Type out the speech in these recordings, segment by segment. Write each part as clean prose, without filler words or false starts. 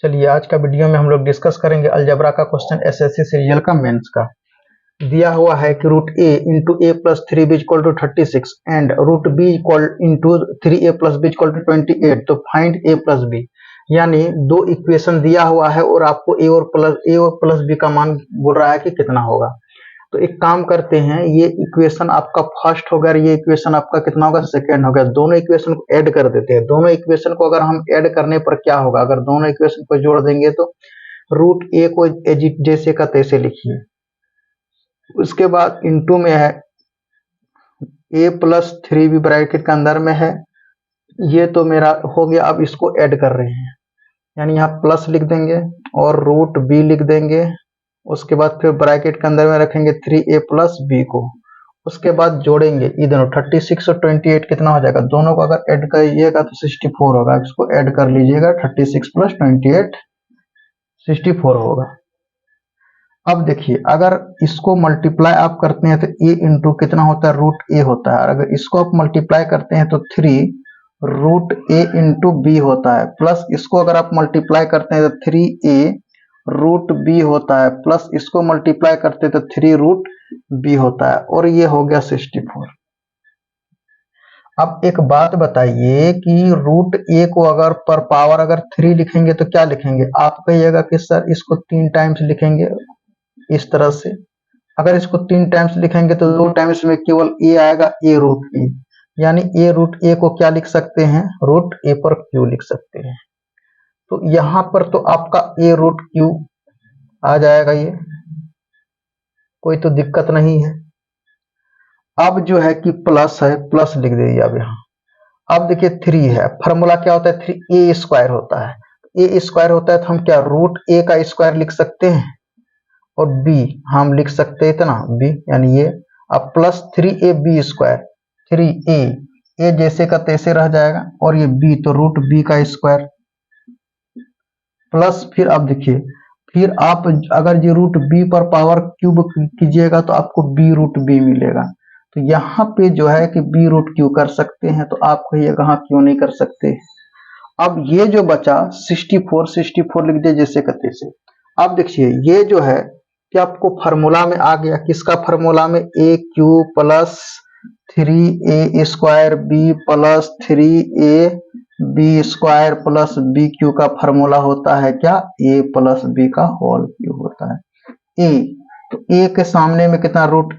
चलिए आज का वीडियो में हम लोग डिस्कस करेंगे अलजेब्रा का क्वेश्चन एसएससी सीरियल का मेंस का। दिया हुआ है कि root a into a plus 3 b equal to 36 and root b equal into 3a plus b equal to 28। तो फाइंड ए प्लस बी, यानी दो इक्वेशन दिया हुआ है और आपको ए और प्लस बी का मान बोल रहा है कि कितना होगा। तो एक काम करते हैं, ये इक्वेशन आपका फर्स्ट होगा और ये इक्वेशन आपका कितना होगा, सेकंड होगा। दोनों इक्वेशन को ऐड कर देते हैं। दोनों इक्वेशन को अगर हम ऐड करने पर क्या होगा, अगर दोनों इक्वेशन को जोड़ देंगे तो रूट ए को जैसे का तैसे लिखिए, उसके बाद इनटू में है ए प्लस 3b ब्रैकेट के अंदर में है, ये तो मेरा हो गया। अब इसको ऐड कर रहे हैं, यानी यहाँ प्लस लिख देंगे और रूट बी लिख देंगे। उसके बाद फिर ब्रैकेट के अंदर में रखेंगे 3a प्लस बी को। उसके बाद जोड़ेंगे ये दोनों 36 और 28 कितना हो जाएगा, दोनों को अगर ऐड करिएगा तो 64 होगा। इसको ऐड कर लीजिएगा, 36 प्लस 28 64 होगा। अब देखिए, अगर इसको मल्टीप्लाई आप करते हैं तो a इंटू कितना होता है, रूट ए होता है। अगर इसको आप मल्टीप्लाई करते हैं तो 3 रूट ए इंटू बी होता है, प्लस इसको अगर आप मल्टीप्लाई करते हैं तो 3a रूट बी होता है, प्लस इसको मल्टीप्लाई करते तो 3 रूट बी होता है, और ये हो गया 64। अब एक बात बताइए कि रूट ए को अगर पर पावर अगर 3 लिखेंगे तो क्या लिखेंगे, आप कहिएगा कि सर इसको 3 टाइम्स लिखेंगे इस तरह से। अगर इसको 3 टाइम्स लिखेंगे तो 2 टाइम्स में केवल ए आएगा, ए रूट ए, यानी ए रूट ए को क्या लिख सकते हैं, रूट ए पर क्यू लिख सकते हैं। तो यहां पर तो आपका ए रूट क्यू आ जाएगा, ये कोई तो दिक्कत नहीं है। अब जो है कि प्लस है, प्लस लिख दीजिए अब यहाँ। अब देखिए 3 है, फॉर्मूला क्या होता है, 3a स्क्वायर होता है। ए स्क्वायर होता है तो हम क्या रूट ए का स्क्वायर लिख सकते हैं, और बी हम लिख सकते हैं इतना बी, यानी ये। अब प्लस 3ab स्क्वायर, 3a ए जैसे का तैसे रह जाएगा, और ये बी तो रूट बी का स्क्वायर, प्लस फिर अब देखिए, फिर आप अगर ये रूट बी पर पावर क्यूब कीजिएगा तो आपको बी रूट बी मिलेगा। तो यहाँ पे जो है कि बी रूट क्यू कर सकते हैं, तो आप कहिएगा हाँ क्यों नहीं कर सकते। अब ये जो बचा 64 लिख दे जैसे कहते से। अब देखिए ये जो है कि आपको फार्मूला में आ गया, किसका फार्मूला में, a cube plus 3a square b plus 3a b square plus b cube का फार्मूला होता है क्या, ए प्लस बी का होल क्यू होता है। ए तो ए के सामने में कितना रूट,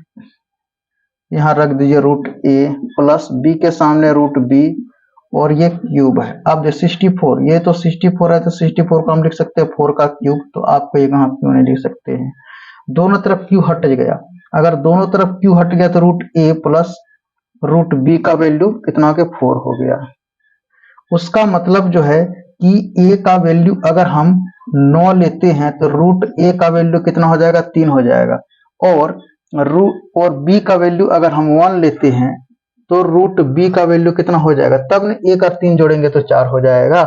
यहाँ रख दीजिए रूट ए, प्लस बी के सामने रूट बी, और ये क्यूब है। अब जो 64, ये तो 64 है तो 64 को हम लिख सकते हैं 4 का क्यूब। तो आपको ये कहाँ क्यों नहीं लिख सकते हैं, दोनों तरफ क्यू हट गया। अगर दोनों तरफ क्यू हट गया तो रूट ए प्लस रूट बी का वैल्यू कितना हो गया, 4 हो गया। उसका मतलब जो है कि ए का वैल्यू अगर हम 9 लेते हैं तो रूट ए का वैल्यू कितना हो जाएगा, 3 हो जाएगा। और बी का वैल्यू अगर हम 1 लेते हैं तो रूट बी का वैल्यू कितना हो जाएगा, तब न 1 और 3 जोड़ेंगे तो 4 हो जाएगा।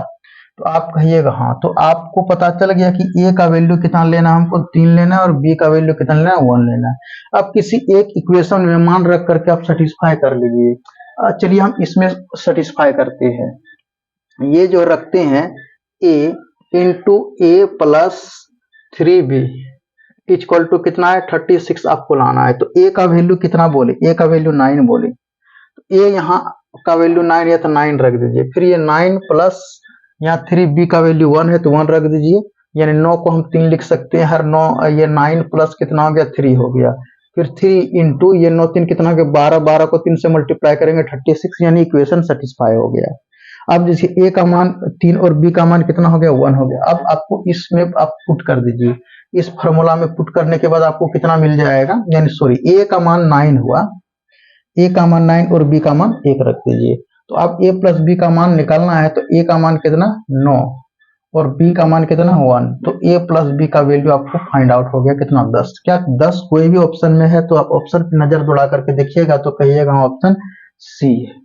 तो आप कहिएगा हाँ। तो आपको पता चल गया कि ए का वैल्यू कितना लेना, हमको 3 लेना है, और बी का वैल्यू कितना लेना है, 1 लेना है। अब किसी एक इक्वेशन में मान रख करके आप सेटिस्फाई कर लीजिए। चलिए हम इसमें सेटिस्फाई करते हैं। ये जो रखते हैं a into a plus 3b equal to कितना है, 36 आपको लाना है। तो a का वैल्यू कितना बोले, a का वैल्यू 9 बोले, तो a यहाँ का वैल्यू 9 है तो 9 रख दीजिए। फिर ये 9 प्लस यहाँ 3b का वैल्यू 1 है तो 1 रख दीजिए, यानी 9 को हम 3 लिख सकते हैं। हर 9 ये 9 प्लस कितना हो गया, 3 हो गया। फिर 3 इंटू ये 9 3 कितना हो गया, 12, 12 को 3 से मल्टीप्लाई करेंगे 36, यानी इक्वेशन सेटिस्फाई हो गया। अब जैसे a का मान 3 और b का मान कितना हो गया, 1 हो गया। अब आपको इसमें आप पुट कर दीजिए, इस फॉर्मूला में पुट करने के बाद आपको कितना मिल जाएगा, यानी सॉरी a का मान 9 हुआ, a का मान 9 और b का मान 1 रख दीजिए। तो अब a प्लस b का मान निकालना है तो a का मान कितना 9 और b का मान कितना 1। तो a प्लस b का वैल्यू आपको फाइंड आउट हो गया कितना, 10। क्या 10 कोई भी ऑप्शन में है तो आप ऑप्शन पे नजर दौड़ा करके देखिएगा तो कहिएगा ऑप्शन सी है।